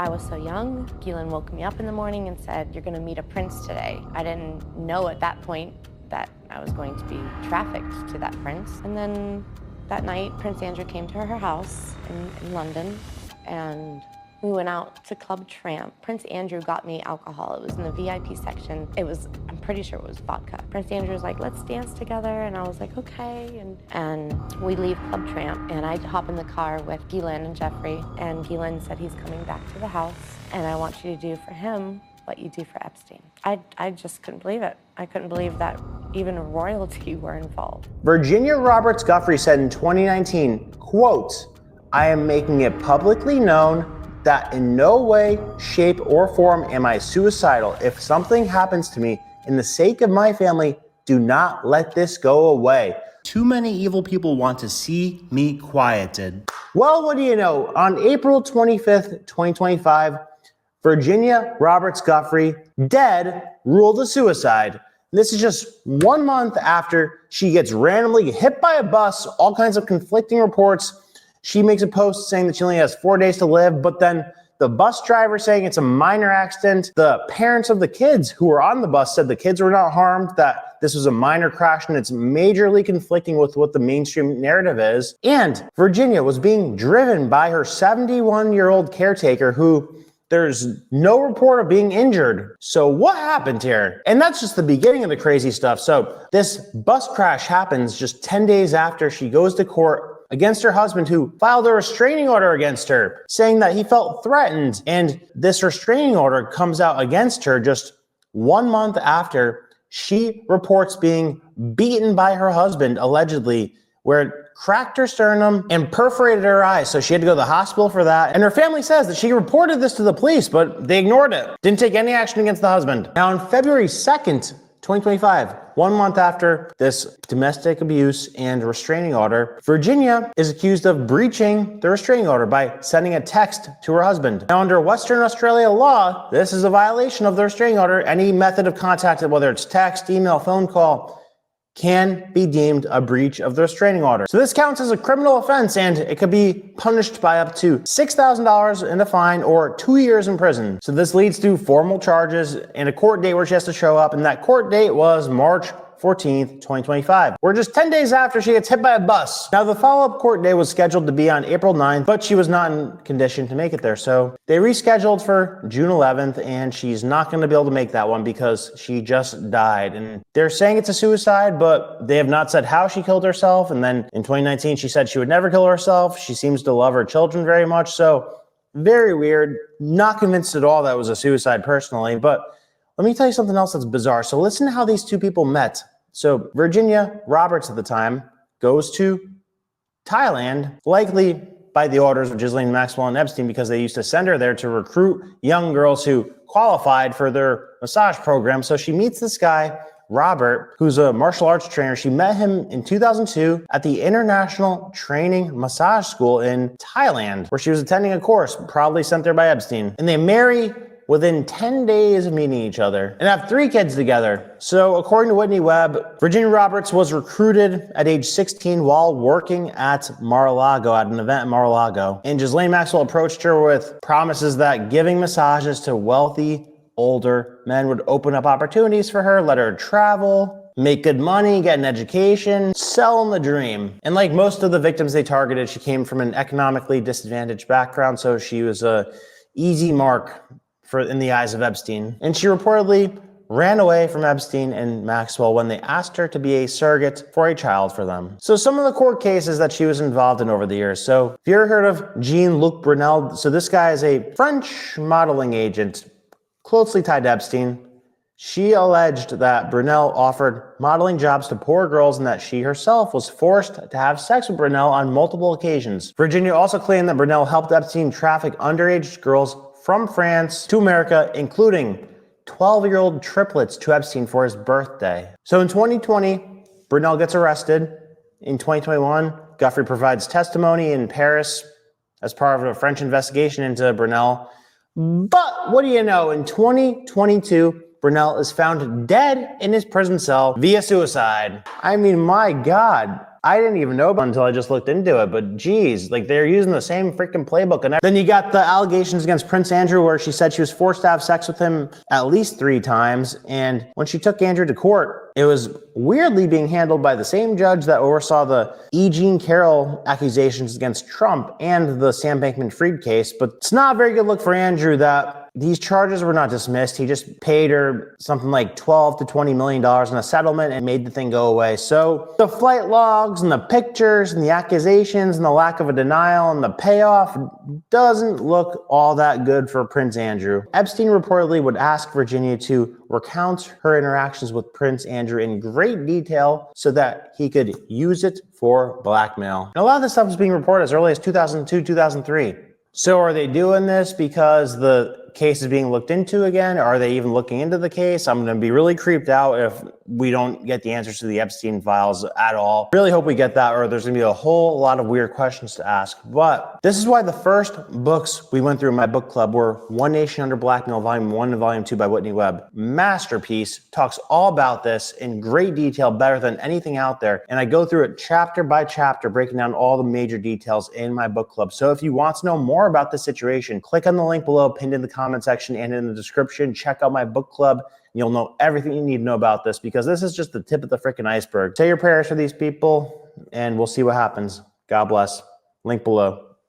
I was so young. Ghislaine woke me up in the morning and said, "You're gonna meet a prince today." I didn't know at that point that I was going to be trafficked to that prince. And then that night, Prince Andrew came to her house in London, and we went out to Club Tramp. Prince Andrew got me alcohol. It was in the VIP section. I'm pretty sure it was vodka. Prince Andrew was like, "Let's dance together." And I was like, okay. And we leave Club Tramp, and I hop in the car with Ghislaine and Giuffre, and Ghislaine said, "He's coming back to the house, and I want you to do for him what you do for Epstein." I just couldn't believe it. I couldn't believe that even royalty were involved. Virginia Roberts Giuffre said in 2019, quote, "I am making it publicly known that in no way, shape, or form am I suicidal. If something happens to me, in the sake of my family, do not let this go away. Too many evil people want to see me quieted." Well, what do you know? On April 25th, 2025, Virginia Roberts Giuffre, dead, ruled a suicide. This is just 1 month after she gets randomly hit by a bus, all kinds of conflicting reports. She makes a post saying that she only has 4 days to live, but then the bus driver saying it's a minor accident. The parents of the kids who were on the bus said the kids were not harmed, that this was a minor crash, and it's majorly conflicting with what the mainstream narrative is. And Virginia was being driven by her 71-year-old caretaker who there's no report of being injured. So what happened here? And that's just the beginning of the crazy stuff. So this bus crash happens just 10 days after she goes to court against her husband, who filed a restraining order against her, saying that he felt threatened. And this restraining order comes out against her just 1 month after she reports being beaten by her husband, allegedly, where it cracked her sternum and perforated her eye. So she had to go to the hospital for that. And her family says that she reported this to the police, but they ignored it. Didn't take any action against the husband. Now on February 2nd, 2025, 1 month after this domestic abuse and restraining order, Virginia is accused of breaching the restraining order by sending a text to her husband. Now, under Western Australia law, this is a violation of the restraining order. Any method of contact, whether it's text, email, phone call, can be deemed a breach of the restraining order. So this counts as a criminal offense, and it could be punished by up to $6,000 in a fine or 2 years in prison. So this leads to formal charges and a court date where she has to show up, and that court date was March 14th, 2025. We're just 10 days after she gets hit by a bus. Now, the follow-up court date was scheduled to be on April 9th, but she was not in condition to make it there. So they rescheduled for June 11th, and she's not going to be able to make that one because she just died. And they're saying it's a suicide, but they have not said how she killed herself. And then in 2019, she said she would never kill herself. She seems to love her children very much. So very weird. Not convinced at all that was a suicide personally, but let me tell you something else that's bizarre. So listen to how these two people met. So Virginia Roberts at the time goes to Thailand, likely by the orders of Ghislaine Maxwell and Epstein, because they used to send her there to recruit young girls who qualified for their massage program. So she meets this guy, Robert, who's a martial arts trainer. She met him in 2002 at the International Training Massage School in Thailand, where she was attending a course, probably sent there by Epstein. And they marry within 10 days of meeting each other and have 3 kids together. So according to Whitney Webb, Virginia Roberts was recruited at age 16 while working at Mar-a-Lago, at an event in Mar-a-Lago. And Ghislaine Maxwell approached her with promises that giving massages to wealthy, older men would open up opportunities for her, let her travel, make good money, get an education, sell them the dream. And like most of the victims they targeted, she came from an economically disadvantaged background, so she was a easy mark in the eyes of Epstein. And she reportedly ran away from Epstein and Maxwell when they asked her to be a surrogate for a child for them. So some of the court cases that she was involved in over the years. So have you ever heard of Jean-Luc Brunel? So this guy is a French modeling agent closely tied to Epstein. She alleged that Brunel offered modeling jobs to poor girls and that she herself was forced to have sex with Brunel on multiple occasions. Virginia also claimed that Brunel helped Epstein traffic underage girls from France to America, including 12-year-old triplets to Epstein for his birthday. So in 2020, Brunel gets arrested. In 2021, Giuffre provides testimony in Paris as part of a French investigation into Brunel. But what do you know? In 2022, Brunel is found dead in his prison cell via suicide. I mean, my God. I didn't even know about it until I just looked into it, but geez, like they're using the same freaking playbook. And then you got the allegations against Prince Andrew where she said she was forced to have sex with him at least 3 times. And when she took Andrew to court, it was weirdly being handled by the same judge that oversaw the E. Jean Carroll accusations against Trump and the Sam Bankman-Fried case. But it's not a very good look for Andrew that these charges were not dismissed. He just paid her something like $12 to $20 million in a settlement and made the thing go away. So the flight logs and the pictures and the accusations and the lack of a denial and the payoff doesn't look all that good for Prince Andrew. Epstein reportedly would ask Virginia to recount her interactions with Prince Andrew in great detail so that he could use it for blackmail. And a lot of this stuff was being reported as early as 2002, 2003. So are they doing this because the case is being looked into again? Are they even looking into the case? I'm going to be really creeped out if we don't get the answers to the Epstein files at all. Really hope we get that, or there's going to be a whole lot of weird questions to ask. But this is why the first books we went through in my book club were One Nation Under Blackmail, Volume 1 and Volume 2 by Whitney Webb. Masterpiece, talks all about this in great detail, better than anything out there. And I go through it chapter by chapter, breaking down all the major details in my book club. So if you want to know more about this situation, click on the link below, pinned in the comment section and in the description. Check out my book club. You'll know everything you need to know about this, because this is just the tip of the freaking iceberg. Say your prayers for these people and we'll see what happens. God bless. Link below.